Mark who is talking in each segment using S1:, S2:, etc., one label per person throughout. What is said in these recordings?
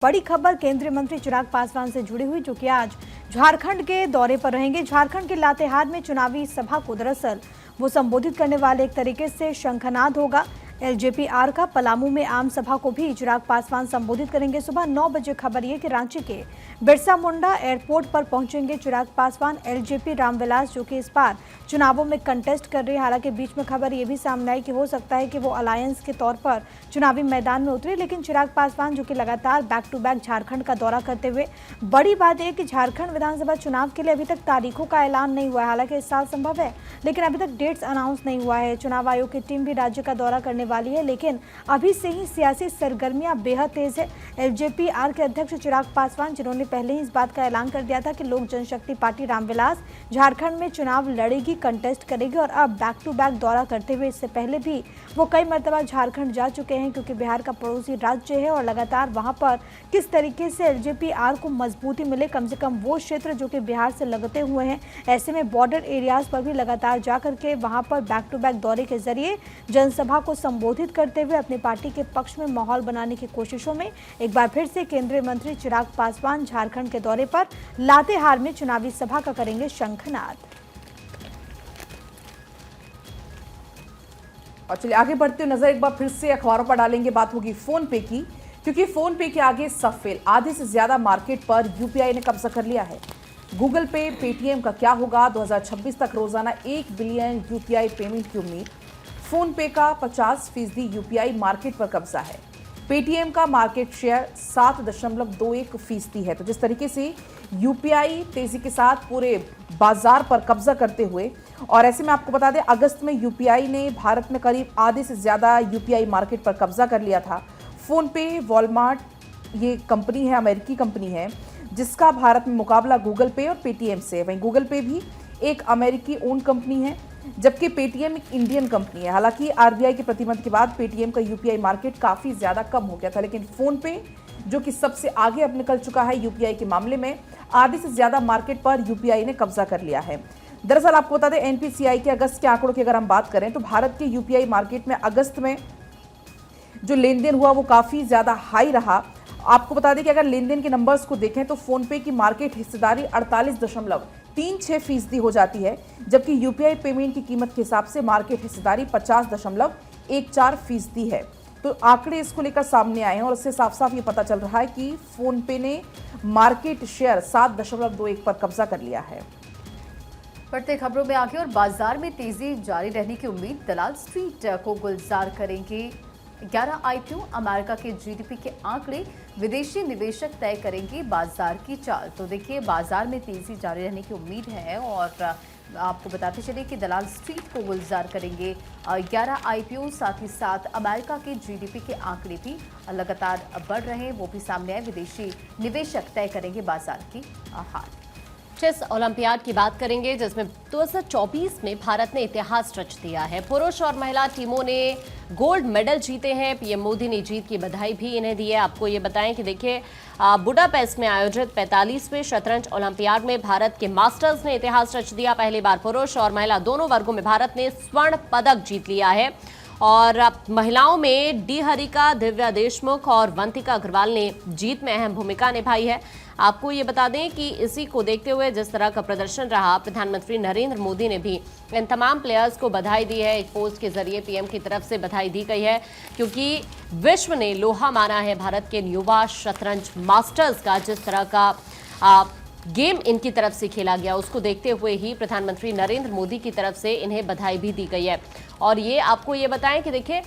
S1: बड़ी खबर केंद्रीय मंत्री चिराग पासवान से जुड़ी हुई, जो कि आज झारखंड के दौरे पर रहेंगे। झारखंड के लातेहार में चुनावी सभा को दरअसल वो संबोधित करने वाले एक तरीके से शंखनाद होगा एलजेपी-आर का। पलामू में आम सभा को भी चिराग पासवान संबोधित करेंगे। सुबह 9 बजे खबर ये कि रांची के बिरसा मुंडा एयरपोर्ट पर पहुंचेंगे चिराग पासवान। एलजेपी रामविलास जो कि इस बार चुनावों में कंटेस्ट कर रहे हैं, हालांकि बीच में खबर ये भी सामने आई कि हो सकता है कि वो अलायंस के तौर पर चुनावी मैदान में उतरे, लेकिन चिराग पासवान जो कि लगातार बैक टू बैक झारखंड का दौरा करते हुए, बड़ी बात यह कि झारखंड विधानसभा चुनाव के लिए अभी तक तारीखों का ऐलान नहीं हुआ है। हालांकि इस साल संभव है, लेकिन अभी तक डेट्स अनाउंस नहीं हुआ है। चुनाव आयोग की टीम भी राज्य का दौरा करने वाली है, लेकिन अभी से ही सियासी सरगर्मियां बेहद तेज है। एलजेपी-आर के अध्यक्ष चिराग पासवान, जिन्होंने पहले ही इस बात का ऐलान कर दिया था कि लोक जनशक्ति पार्टी रामविलास झारखंड में चुनाव लड़ेगी, कंटेस्ट करेगी, और अब बैक टू बैक दौरा करते हुए इससे पहले भी वो कई मर्तबा झारखंड जा चुके हैं, क्योंकि बिहार का पड़ोसी राज्य है और लगातार वहां पर किस तरीके से एलजेपी-आर को मजबूती मिले, कम से कम वो क्षेत्र जो कि बिहार से लगते हुए हैं, ऐसे में बॉर्डर एरियाज पर भी लगातार जाकर के वहां पर बैक टू बैक दौरे के जरिए जनसभा को संबोधित करते हुए अपनी पार्टी के पक्ष में माहौल बनाने की कोशिशों में एक बार फिर से केंद्रीय मंत्री चिराग पासवान झारखंड के दौरे पर लातेहार में चुनावी सभा का करेंगे शंखनाद।
S2: और चलिए आगे बढ़ते हुए नजर एक बार फिर से अखबारों पर डालेंगे। बात होगी फोन पे की, क्योंकि फोन पे के आगे सब फेल। आधे से ज्यादा मार्केट पर यूपीआई ने कब्जा कर लिया है। गूगल पे, पेटीएम का क्या होगा? 2026 तक रोजाना 1 बिलियन यूपीआई पेमेंट की उम्मीद। फोन पे का 50% यूपीआई मार्केट पर कब्जा है। पेटीएम का मार्केट शेयर 7.21% है। तो जिस तरीके से यूपीआई तेजी के साथ पूरे बाजार पर कब्जा करते हुए, और ऐसे में आपको बता दें अगस्त में यूपीआई ने भारत में करीब आधे से ज्यादा यूपीआई मार्केट पर कब्जा कर लिया था। फोन पे, वॉलमार्ट ये कंपनी है, अमेरिकी कंपनी है, जिसका भारत में मुकाबला गूगल पे और पेटीएम से। वहीं गूगल पे भी एक अमेरिकी ओन कंपनी है, जबकि पेटीएम एक इंडियन कंपनी है। हालांकि आरबीआई के प्रतिबंध के बाद पेटीएम का यूपीआई मार्केट काफी ज्यादा कम हो गया था, लेकिन फोन पे जो कि सबसे आगे अब निकल चुका है यूपीआई के मामले में, आधे से ज्यादा मार्केट पर यूपीआई ने कब्जा कर लिया है। दरअसल आपको बता दें एनपीसीआई के अगस्त के आंकड़ों की अगर हम बात करें तो भारत के यूपीआई मार्केट में अगस्त में जो लेन देन हुआ वो काफी ज्यादा हाई रहा। आपको बता दें कि अगर लेन देन के नंबर्स को देखें तो फोन पे की मार्केट हिस्सेदारी 48.36% हो जाती है, जबकि यूपीआई पेमेंट की कीमत के हिसाब से मार्केट हिस्सेदारी 50.14% है। तो आंकड़े इसको लेकर सामने आए हैं और इससे साफ साफ ये पता चल रहा है कि फोन पे ने मार्केट शेयर 7.21 पर कब्जा कर लिया है।
S3: बढ़ते खबरों में आगे और बाजार में तेजी जारी रहने की उम्मीद। दलाल स्ट्रीट को गुलजार करेंगे 11 आईपीओ। अमेरिका के जीडीपी के आंकड़े विदेशी निवेशक तय करेंगे बाजार की चाल। तो देखिए बाजार में तेजी जारी रहने की उम्मीद है, और आपको बताते चले कि दलाल स्ट्रीट को गुलजार करेंगे 11 आईपीओ। साथ ही साथ अमेरिका के जीडीपी के आंकड़े भी लगातार बढ़ रहे हैं, वो भी सामने आए। विदेशी निवेशक तय करेंगे बाजार की हाल।
S4: चेस ओलंपियाड की बात करेंगे, जिसमें 2024 में भारत ने इतिहास रच दिया है। पुरुष और महिला टीमों ने गोल्ड मेडल जीते हैं। पीएम मोदी ने जीत की बधाई भी इन्हें दी है। आपको ये बताएं कि देखिए बुडापेस्ट में आयोजित 45वें शतरंज ओलंपियाड में भारत के मास्टर्स ने इतिहास रच दिया। पहली बार पुरुष और महिला दोनों वर्गों में भारत ने स्वर्ण पदक जीत लिया है। और महिलाओं में डी हरिका, दिव्या देशमुख और वंतिका अग्रवाल ने जीत में अहम भूमिका निभाई है। आपको ये बता दें कि इसी को देखते हुए जिस तरह का प्रदर्शन रहा, प्रधानमंत्री नरेंद्र मोदी ने भी इन तमाम प्लेयर्स को बधाई दी है। एक पोस्ट के जरिए पीएम की तरफ से बधाई दी गई है, क्योंकि विश्व ने लोहा माना है भारत के युवा शतरंज मास्टर्स का। जिस तरह का गेम इनकी तरफ से खेला गया, उसको देखते हुए ही प्रधानमंत्री नरेंद्र मोदी की तरफ से इन्हें बधाई भी दी गई है। और ये आपको ये बताएं कि देखिए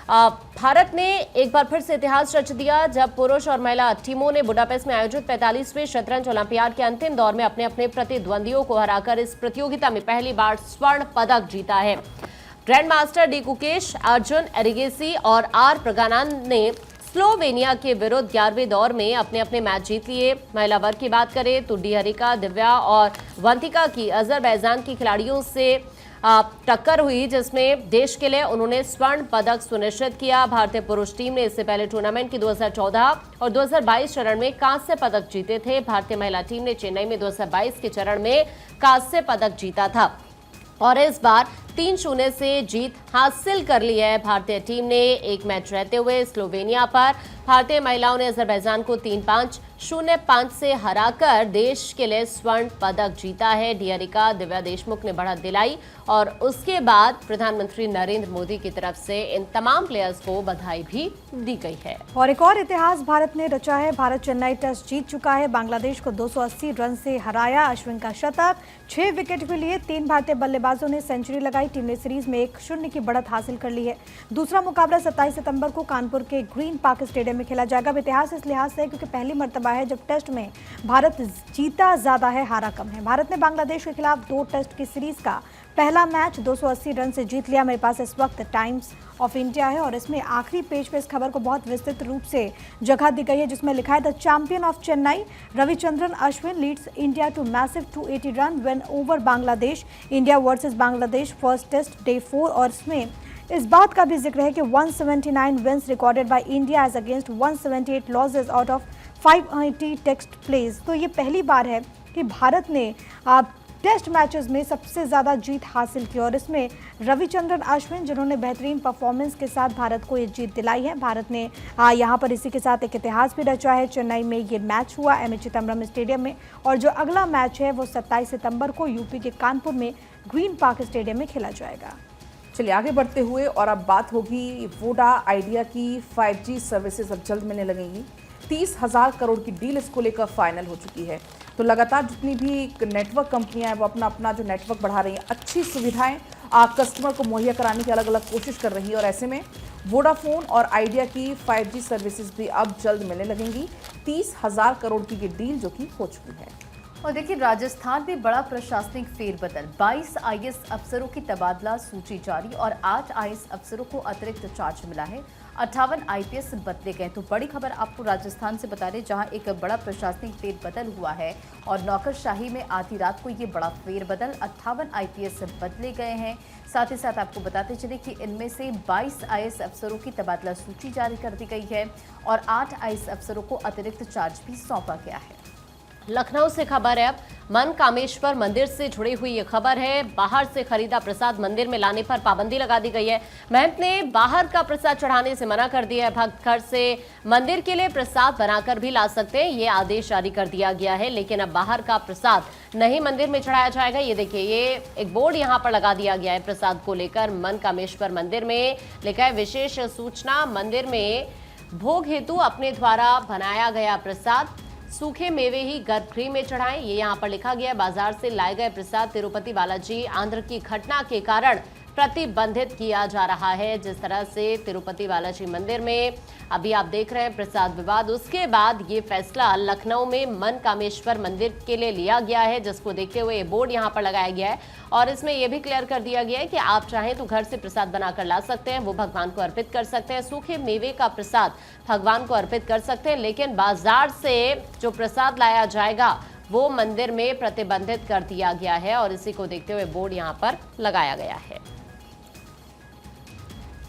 S4: भारत ने एक बार फिर से इतिहास रच दिया, जब पुरुष और महिला टीमों ने बुडापेस्ट में आयोजित 45वें शतरंज ओलंपियाड के अंतिम दौर में अपने अपने प्रतिद्वंदियों को हराकर इस प्रतियोगिता में पहली बार स्वर्ण पदक जीता है। Grand master D Gukesh, Arjun Erigaisi और आर प्रगानन ने स्लोवेनिया के विरुद्ध 11वें दौर में अपने अपने मैच जीत लिए। महिला वर्ग की बात करें तो डी हरिका, दिव्या और वंतिका की अजरबैजान की खिलाड़ियों से टक्कर हुई, जिसमें देश के लिए उन्होंने स्वर्ण पदक सुनिश्चित किया। भारतीय पुरुष टीम ने इससे पहले टूर्नामेंट की 2014 और 2022 चरण में कांस्य पदक जीते थे। भारतीय महिला टीम ने चेन्नई में 2022 के चरण में कांस्य पदक जीता था। और इस बार 3-0 से जीत हासिल कर ली है। भारतीय टीम ने एक मैच रहते हुए स्लोवेनिया पर भारतीय महिलाओं ने अजरबैजान को 3-5, 0-5 से हराकर देश के लिए स्वर्ण पदक जीता है। डीआरिका दिव्या देशमुख ने बढ़त दिलाई और उसके बाद प्रधानमंत्री नरेंद्र मोदी की तरफ से इन तमाम प्लेयर्स को बधाई भी दी गई है।
S1: और एक और इतिहास भारत ने रचा है। भारत चेन्नई टेस्ट जीत चुका है, बांग्लादेश को 280 रन से हराया। अश्विन का शतक, 6 विकेट भी लिए, 3 भारतीय बल्लेबाजों ने सेंचुरी लगाई। टीम ने सीरीज में 1-0 की बढ़त हासिल कर ली है। दूसरा मुकाबला 27 सितंबर को कानपुर के ग्रीन पार्क स्टेडियम में खेला जाएगा। अब इतिहास इस लिहाज से क्योंकि पहली मर्तबा है जब टेस्ट में भारत जीता ज्यादा है, हारा कम है। भारत ने बांग्लादेश के खिलाफ 2 टेस्ट की सीरीज का पहला मैच 280 रन से जीत लिया। मेरे पास इस वक्त टाइम्स ऑफ इंडिया है और इसमें आखिरी पेज पे इस खबर को बहुत विस्तृत रूप से जगह दी गई है, जिसमें लिखा है the champion of Chennai Ravichandran Ashwin leads India to massive 280 run when over Bangladesh, India versus Bangladesh first test day 4। और इसमें इस बात का भी जिक्र है कि 179 wins recorded by India as against 178 losses out of 580 test plays. तो ये पहली बार है कि भारत ने टेस्ट मैचेस में सबसे ज़्यादा जीत हासिल की और इसमें रविचंद्रन अश्विन जिन्होंने बेहतरीन परफॉर्मेंस के साथ भारत को ये जीत दिलाई है। भारत ने यहाँ पर इसी के साथ एक इतिहास भी रचा है। चेन्नई में ये मैच हुआ एमए चिदम्बरम स्टेडियम में और जो अगला मैच है वो 27 सितंबर को यूपी के कानपुर में ग्रीन पार्क स्टेडियम में खेला जाएगा।
S2: चलिए आगे बढ़ते हुए और अब बात होगी वोडा आइडिया की 5G सर्विसेज अब जल्द मिलने लगेंगी। 30,000 करोड़ की डील इसको लेकर फाइनल हो चुकी है। तो लगातार जितनी भी नेटवर्क कंपनियां हैं वो अपना जो नेटवर्क बढ़ा रही हैं, अच्छी सुविधाएं कस्टमर को मुहैया कराने की अलग अलग कोशिश कर रही है और ऐसे में वोडाफोन और आइडिया की 5G सर्विसेज भी अब जल्द मिलने लगेंगी। 30,000 करोड़ की ये डील जो कि हो चुकी है।
S3: और देखिए राजस्थान में बड़ा प्रशासनिक फेरबदल, 22 आईएएस अफसरों की तबादला सूची जारी और 8 आईएएस अफसरों को अतिरिक्त चार्ज मिला है। 58 आईपीएस बदले गए। तो बड़ी खबर आपको राजस्थान से बता रहे, जहां एक बड़ा प्रशासनिक फेरबदल हुआ है और नौकरशाही में आधी रात को ये बड़ा फेरबदल, 58 आईपीएस बदले गए हैं। साथ ही साथ आपको बताते चले कि इनमें से 22 आईएएस अफसरों की तबादला सूची जारी कर दी गई है और 8 आईएएस अफसरों को अतिरिक्त चार्ज भी सौंपा गया है।
S4: लखनऊ से खबर है, अब मनकामेश्वर मंदिर से जुड़ी हुई ये खबर है। बाहर से खरीदा प्रसाद मंदिर में लाने पर पाबंदी लगा दी गई है। महंत ने बाहर का प्रसाद चढ़ाने से मना कर दिया है। भक्त घर से मंदिर के लिए प्रसाद बनाकर भी ला सकते हैं, ये आदेश जारी कर दिया गया है। लेकिन अब बाहर का प्रसाद नहीं मंदिर में चढ़ाया जाएगा। ये देखिए, ये एक बोर्ड यहाँ पर लगा दिया गया है प्रसाद को लेकर। मनकामेश्वर मंदिर में लिखा है विशेष सूचना, मंदिर में भोग हेतु अपने द्वारा बनाया गया प्रसाद सूखे मेवे ही गर्भगृह में चढ़ाएं, ये यहाँ पर लिखा गया है। बाजार से लाए गए प्रसाद तिरुपति बालाजी आंध्र की घटना के कारण प्रतिबंधित किया जा रहा है। जिस तरह से तिरुपति बालाजी मंदिर में अभी आप देख रहे हैं प्रसाद विवाद, उसके बाद ये फैसला लखनऊ में मनकामेश्वर मंदिर के लिए लिया गया है, जिसको देखते हुए ये बोर्ड यहाँ पर लगाया गया है और इसमें यह भी क्लियर कर दिया गया है कि आप चाहें तो घर से प्रसाद बनाकर ला सकते हैं, वो भगवान को अर्पित कर सकते हैं। सूखे मेवे का प्रसाद भगवान को अर्पित कर सकते हैं, लेकिन बाजार से जो प्रसाद लाया जाएगा वो मंदिर में प्रतिबंधित कर दिया गया है और इसी को देखते हुए बोर्ड यहाँ पर लगाया गया है।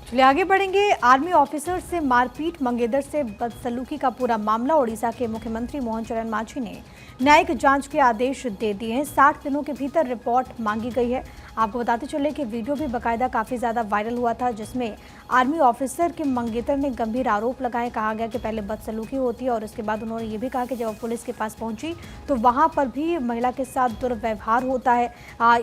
S1: चलिए आगे बढ़ेंगे। आर्मी ऑफिसर से मारपीट, मंगेतर से बदसलूकी का पूरा मामला उड़ीसा के मुख्यमंत्री मोहन चरण मांझी ने न्यायिक जांच के आदेश दे दिए हैं। 60 दिनों के भीतर रिपोर्ट मांगी गई है। आपको बताते चले कि वीडियो भी बाकायदा काफ़ी ज़्यादा वायरल हुआ था, जिसमें आर्मी ऑफिसर के मंगेतर ने गंभीर आरोप लगाए। कहा गया कि पहले बदसलूकी होती है और उसके बाद उन्होंने ये भी कहा कि जब पुलिस के पास पहुंची तो वहां पर भी महिला के साथ दुर्व्यवहार होता है।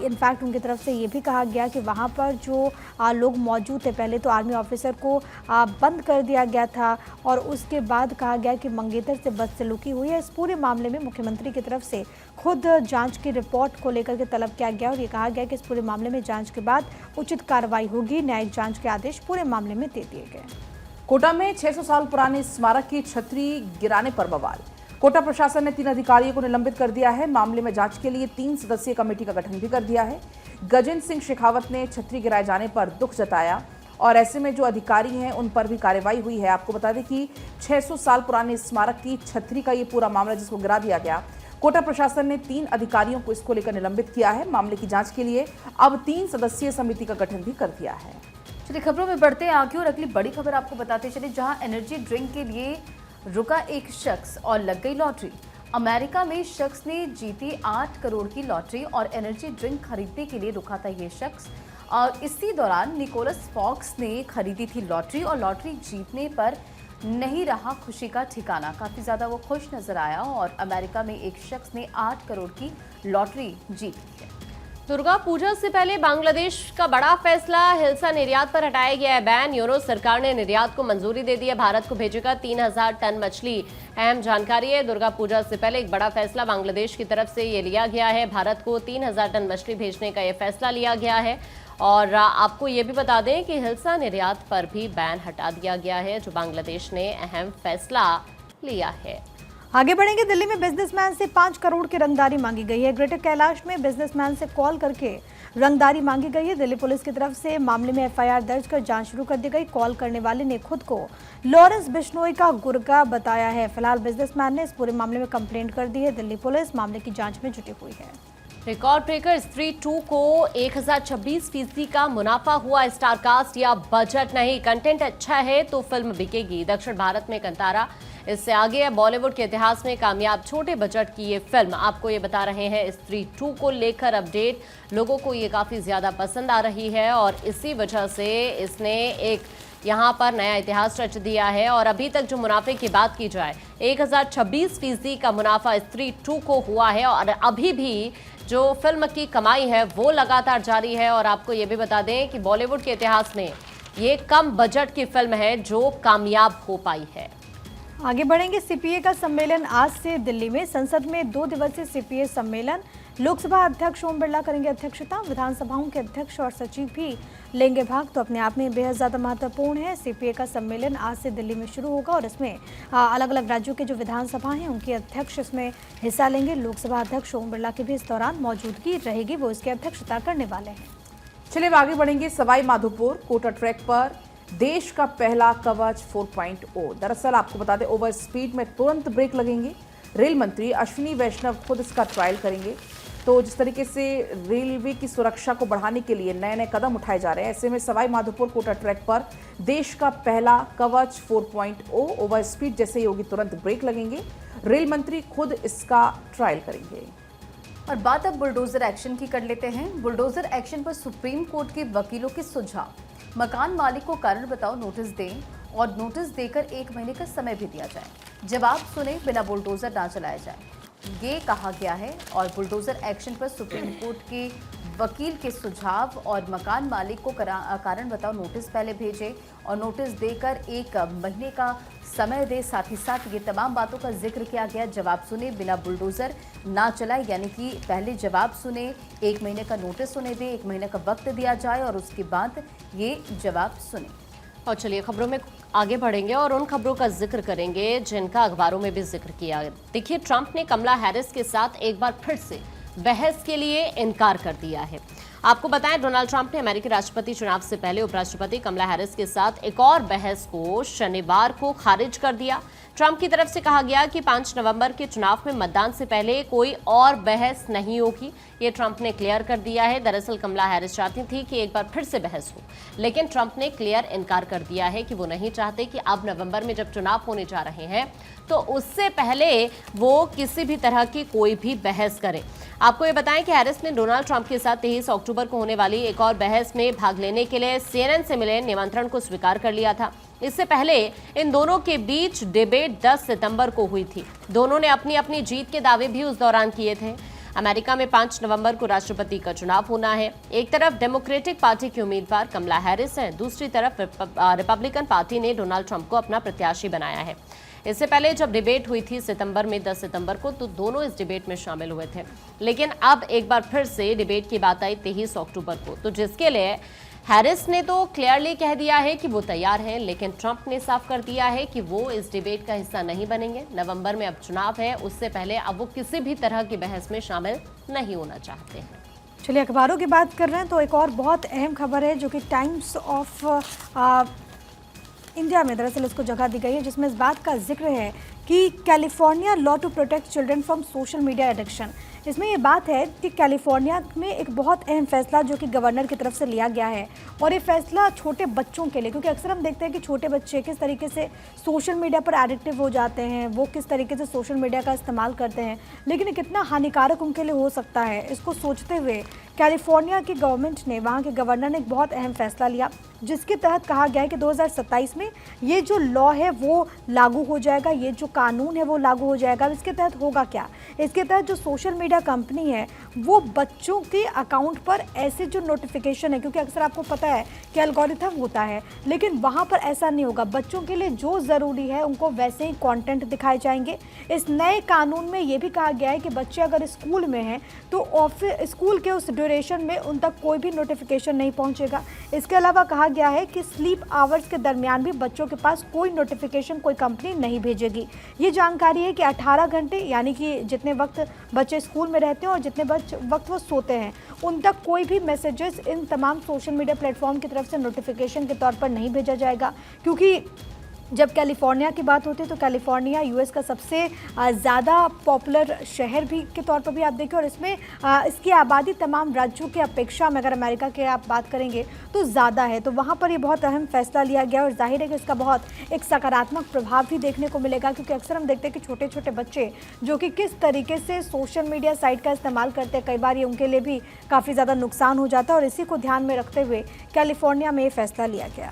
S1: इनफैक्ट उनकी तरफ से ये भी कहा गया कि वहां पर जो लोग मौजूद थे, पहले तो आर्मी ऑफिसर को बंद कर दिया गया था और उसके बाद कहा गया कि मंगेतर से बदसलूकी हुई है। इस पूरे मामले में मुख्यमंत्री की तरफ से खुद जांच की रिपोर्ट को लेकर के तलब किया गया और ये कहा गया कि इस पूरे मामले में जांच के बाद उचित कार्रवाई होगी। न्यायिक जांच के आदेश पूरे मामले में दे दिए गए।
S2: कोटा में 600 साल पुराने स्मारक की छतरी गिराने पर बवाल। कोटा प्रशासन ने 3 अधिकारियों को निलंबित कर दिया है। मामले में जांच के लिए 3 सदस्यीय कमेटी का गठन भी कर दिया है। गजेंद्र सिंह शेखावत ने छतरी गिराए जाने पर दुख जताया और ऐसे में जो अधिकारी हैं उन पर भी कार्रवाई हुई है। आपको बता दें कि 600 साल पुराने स्मारक की छतरी का ये पूरा मामला जिसको गिरा दिया गया, कोटा प्रशासन ने 3 अधिकारियों को इसको लेकर निलंबित किया है। मामले की जांच के लिए अब 3 सदस्यीय समिति का गठन भी कर दिया है।
S3: चलिए खबरों में बढ़ते हैं आगे और अगली बड़ी खबर आपको बताते चले, जहां एनर्जी ड्रिंक के लिए रुका एक शख्स और लग गई लॉटरी। अमेरिका में शख्स ने जीती 8 करोड़ की लॉटरी और एनर्जी ड्रिंक खरीदने के लिए रुका था ये शख्स। और इसी दौरान निकोलस फॉक्स ने खरीदी थी लॉटरी और लॉटरी जीतने पर नहीं रहा खुशी का ठिकाना। काफी ज्यादा वो खुश नजर आया और अमेरिका में एक शख्स ने 8 करोड़ की लॉटरी जीत ली है।
S4: दुर्गा पूजा से पहले बांग्लादेश का बड़ा फैसला, हिल्सा निर्यात पर हटाया गया है बैन। यूरो सरकार ने निर्यात को मंजूरी दे दी है, भारत को भेजेगा 3000 टन मछली। अहम जानकारी है, दुर्गा पूजा से पहले एक बड़ा फैसला बांग्लादेश की तरफ से ये लिया गया है। भारत को 3000 टन मछली भेजने का ये फैसला लिया गया है। और आपको ये भी बता दें कि हिल्सा निर्यात पर भी बैन हटा दिया गया है, जो बांग्लादेश ने अहम फैसला लिया है।
S1: आगे बढ़ेंगे। दिल्ली में बिजनेसमैन से 5 करोड़ की रंगदारी मांगी गई है। ग्रेटर कैलाश में बिजनेसमैन से कॉल करके रंगदारी मांगी गई है। दिल्ली पुलिस की तरफ से मामले में एफआईआर दर्ज कर जांच शुरू कर दी गई। कॉल करने वाले ने खुद को लॉरेंस बिश्नोई का गुर्गा बताया है। फिलहाल बिजनेसमैन ने इस पूरे मामले में कंप्लेंट कर दी है। दिल्ली पुलिस मामले की जांच में जुटी हुई है।
S4: रिकॉर्ड ब्रेकर स्त्री 2 को 1026% का मुनाफा हुआ। स्टारकास्ट या बजट नहीं, कंटेंट अच्छा है तो फिल्म बिकेगी। दक्षिण भारत में कंतारा इससे आगे है। बॉलीवुड के इतिहास में कामयाब छोटे बजट की ये फिल्म, आपको ये बता रहे हैं स्त्री 2 को लेकर अपडेट। लोगों को ये काफी ज्यादा पसंद आ रही है और इसी वजह से इसने एक यहाँ पर नया इतिहास रच दिया है। और अभी तक जो मुनाफे की बात की जाए, 1026% का मुनाफा स्त्री 2 को हुआ है और अभी भी जो फिल्म की कमाई है वो लगातार जारी है। और आपको ये भी बता दें कि बॉलीवुड के इतिहास में ये कम बजट की फिल्म है जो कामयाब हो पाई है।
S1: आगे बढ़ेंगे। सीपीए का सम्मेलन आज से दिल्ली में। संसद में 2 दिवसीय सीपीए सम्मेलन। लोकसभा अध्यक्ष ओम बिरला करेंगे अध्यक्षता। विधानसभाओं के अध्यक्ष और सचिव भी लेंगे भाग, तो अपने आप में बेहद ज़्यादा महत्वपूर्ण है। सीपीए का सम्मेलन आज से दिल्ली में शुरू होगा और इसमें अलग अलग राज्यों के जो विधानसभा हैं उनके अध्यक्ष इसमें हिस्सा लेंगे। लोकसभा अध्यक्ष ओम बिरला की भी इस दौरान मौजूदगी रहेगी, वो इसकी अध्यक्षता करने वाले हैं।
S2: चलिए आगे बढ़ेंगे। सवाई माधोपुर कोटा ट्रैक पर देश का पहला कवच 4.0। दरअसल आपको बता दें, ओवर स्पीड में तुरंत ब्रेक लगेंगे। रेल मंत्री अश्विनी वैष्णव खुद इसका ट्रायल करेंगे। तो जिस तरीके से रेलवे की सुरक्षा को बढ़ाने के लिए नए नए कदम उठाए जा रहे हैं, ऐसे में सवाई माधोपुर कोटा ट्रैक पर देश का पहला कवच 4.0 ओवर स्पीड जैसे ही होगी तुरंत ब्रेक लगेंगे। रेल मंत्री खुद इसका ट्रायल करेंगे।
S3: और बात अब बुलडोजर एक्शन की कर लेते हैं। बुलडोजर एक्शन पर सुप्रीम कोर्ट के वकीलों के सुझाव, मकान मालिक को कारण बताओ नोटिस दें और नोटिस देकर 1 महीने का समय भी दिया जाए। जवाब सुने बिना बुलडोजर ना चलाया जाए, ये कहा गया है। और बुलडोजर एक्शन पर सुप्रीम कोर्ट के वकील के सुझाव और मकान मालिक को कारण बताओ नोटिस पहले भेजे और नोटिस देकर 1 महीने का समय दे। साथ ही साथ ये तमाम बातों का जिक्र किया गया। जवाब सुने बिना बुलडोजर ना चलाए, यानी कि पहले जवाब सुने, 1 महीने का नोटिस उन्हें दे, 1 महीने का वक्त दिया जाए और उसके बाद ये जवाब सुने।
S4: और चलिए खबरों में आगे बढ़ेंगे और उन खबरों का जिक्र करेंगे जिनका अखबारों में भी जिक्र किया। देखिए, ट्रंप ने कमला हैरिस के साथ एक बार फिर से बहस के लिए इनकार कर दिया है। आपको बताएं, डोनाल्ड ट्रंप ने अमेरिकी राष्ट्रपति चुनाव से पहले उपराष्ट्रपति कमला हैरिस के साथ एक और बहस को शनिवार को खारिज कर दिया। ट्रंप की तरफ से कहा गया कि 5 नवंबर के चुनाव में मतदान से पहले कोई और बहस नहीं होगी। ये ट्रंप ने क्लियर कर दिया है। दरअसल कमला हैरिस चाहती थी कि एक बार फिर से बहस हो, लेकिन ट्रंप ने क्लियर इनकार कर दिया है कि वो नहीं चाहते कि अब नवंबर में जब चुनाव होने जा रहे हैं तो उससे पहले वो किसी भी तरह की कोई भी बहस करें। आपको ये बताएं कि हैरिस ने डोनाल्ड ट्रंप के साथ 23 अक्टूबर को होने वाली एक और बहस में भाग लेने के लिए CNN से मिले निमंत्रण को स्वीकार कर लिया था। इससे पहले इन दोनों के बीच डिबेट 10 सितंबर को हुई थी। दोनों ने अपनी अपनी जीत के दावे भी उस दौरान किए थे। अमेरिका में 5 नवंबर को राष्ट्रपति का चुनाव होना है। एक तरफ डेमोक्रेटिक पार्टी की उम्मीदवार कमला हैरिस हैं, दूसरी तरफ रिपब्लिकन पार्टी ने डोनाल्ड ट्रंप को अपना प्रत्याशी बनाया है। इससे पहले जब डिबेट हुई थी सितंबर में 10 सितंबर को, तो दोनों इस डिबेट में शामिल हुए थे। लेकिन अब एक बार फिर से डिबेट की बात आई 23 अक्टूबर को, तो जिसके लिए हैरिस ने तो क्लियरली कह दिया है कि वो तैयार हैं, लेकिन ट्रंप ने साफ कर दिया है कि वो इस डिबेट का हिस्सा नहीं बनेंगे। नवंबर में अब चुनाव है, उससे पहले अब वो किसी भी तरह की बहस में शामिल नहीं होना चाहते हैं।
S1: चलिए अखबारों की बात कर रहे हैं तो एक और बहुत अहम खबर है जो कि टाइम्स ऑफ इंडिया में दरअसल इसको जगह दी गई है, जिसमें इस बात का जिक्र है कि California law to protect children from social media addiction. इसमें ये बात है कि कैलिफोर्निया में एक बहुत अहम फैसला जो कि गवर्नर की तरफ से लिया गया है, और ये फैसला छोटे बच्चों के लिए, क्योंकि अक्सर हम देखते हैं कि छोटे बच्चे किस तरीके से सोशल मीडिया पर एडिक्टिव हो जाते हैं, वो किस तरीके से सोशल मीडिया का इस्तेमाल करते हैं, लेकिन ये कितना हानिकारक उनके लिए हो सकता है, इसको सोचते हुए कैलिफोर्निया की गवर्नमेंट ने, वहाँ के गवर्नर ने एक बहुत अहम फैसला लिया, जिसके तहत कहा गया है कि 2027 में ये जो लॉ है वो लागू हो जाएगा, ये जो कानून है वो लागू हो जाएगा। इसके तहत होगा क्या? इसके तहत जो सोशल मीडिया कंपनी है वो बच्चों के अकाउंट पर ऐसे जो नोटिफिकेशन है, क्योंकि अक्सर आपको पता है कि एल्गोरिथम होता है, लेकिन वहाँ पर ऐसा नहीं होगा। बच्चों के लिए जो ज़रूरी है उनको वैसे ही कंटेंट दिखाए जाएंगे। इस नए कानून में ये भी कहा गया है कि बच्चे अगर स्कूल में हैं तो ऑफिस स्कूल के उस ड्यूरेशन में उन तक कोई भी नोटिफिकेशन नहीं पहुँचेगा। इसके अलावा कहा गया है कि स्लीप आवर्स के दरमियान भी बच्चों के पास कोई नोटिफिकेशन कोई कंपनी नहीं भेजेगी। ये जानकारी है कि 18 घंटे, यानी कि जितने वक्त बच्चे स्कूल में रहते हैं और जितने वक्त वो सोते हैं, उन तक कोई भी मैसेजेस इन तमाम सोशल मीडिया प्लेटफॉर्म की तरफ से नोटिफिकेशन के तौर पर नहीं भेजा जाएगा। क्योंकि जब कैलिफोर्निया की बात होती है तो कैलिफोर्निया यूएस का सबसे ज़्यादा पॉपुलर शहर भी के तौर पर भी आप देखें, और इसमें इसकी आबादी तमाम राज्यों की अपेक्षा में, अगर अमेरिका के आप बात करेंगे तो ज़्यादा है। तो वहाँ पर ये बहुत अहम फैसला लिया गया, और जाहिर है कि इसका बहुत एक सकारात्मक प्रभाव भी देखने को मिलेगा, क्योंकि अक्सर हम देखते हैं कि छोटे छोटे बच्चे जो कि किस तरीके से सोशल मीडिया साइट का इस्तेमाल करते हैं, कई बार ये उनके लिए भी काफ़ी ज़्यादा नुकसान हो जाता है, और इसी को ध्यान में रखते हुए कैलिफोर्निया में ये फैसला लिया गया।